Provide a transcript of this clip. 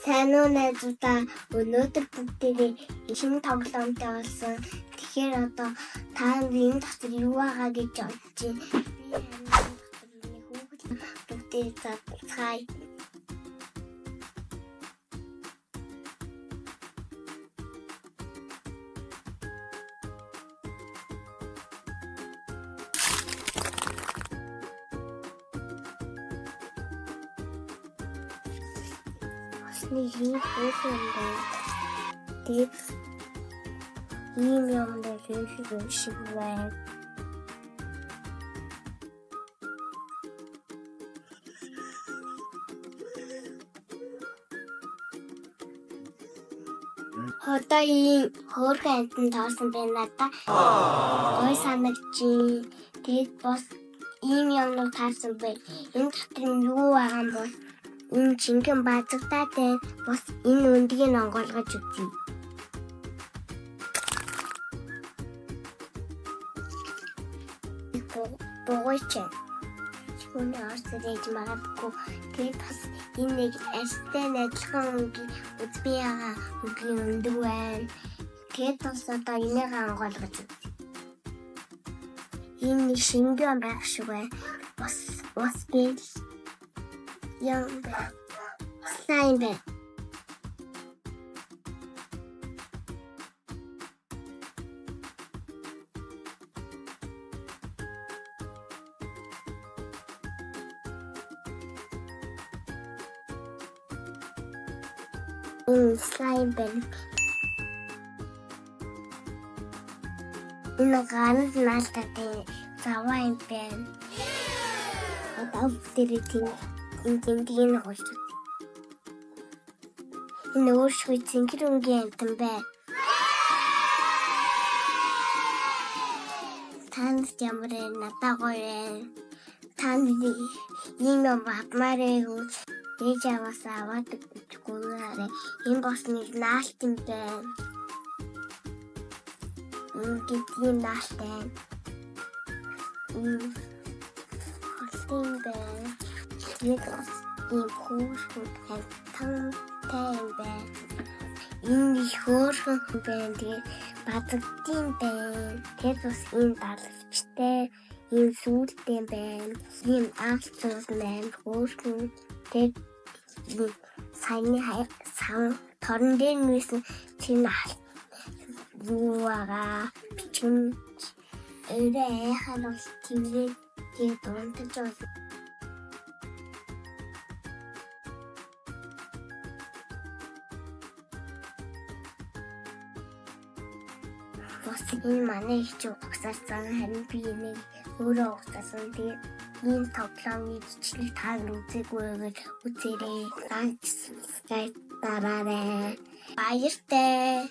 Сайн уу найзуудаа, өнөөдөр бүгдээрээ шинэ тоглоомтой болсон. Тэгэхээр одоо та энэ дотор юу байгаа гэж бодож байна? Би энэ дотор хүүхэд бүгдээ цаацгаая. Нэг юм байна. Тэгээд ийм юм дээр шиг байна. Одоо ийм хөөрхөн амтан таарсан байна надаа. Гой санагдчих. Тэгээд бас ийм юмнууд таарсан байна. Энэ дотор нь юу байгаа юм бол энэ жинхэнэ базагдаатай бас энэ өндгийг онгойлгож үзье. Богойч. Чүний орсрэж магадгүй. Тэгээд бас энэ нэг астай адилхан өнгийг үзбий байгаа өнгийн өндөг байна. Тэгээд бас одоо энийг онгойлгож үзье. Энэ шингэн байх шиг байна. Бас гэл юм сайн байна. Сайн байна. Энэ ганц наалтатай заваа юм байна. Одоо бүгдээ энэ хойш. Энэ өөршгүй зингэр өнгийн амтан бай. Танд ямар надад гоё. Танд ийм юм батмаарэ ээж аваас аваад гүнээрээ энэ бас нэг наалт юм байна. Ингээд наалтай. Хөлтийн байна. Ийм хөөрхөн амтантай юм байна. Энэ хөөрхөн байна. Тэгээд бадагдсан байна. Тэгээд бас энэ дарлагчтай ийм сүүлтэй байна. Ийм аалцсан байна. Хөөрхөн. Тэгээд саяны торон дээр нээсэн чинь юу байгаа бичин өрөө ханаас тэмдэг донтож байгаа. Бас энэ манай их ч угсаасан харин би энийг өөрөө угсаасан. Тэгээд ийм тоглоомны жижиг таанд үзэггүйгээр үзээрэй. Дараарай. Баяртай.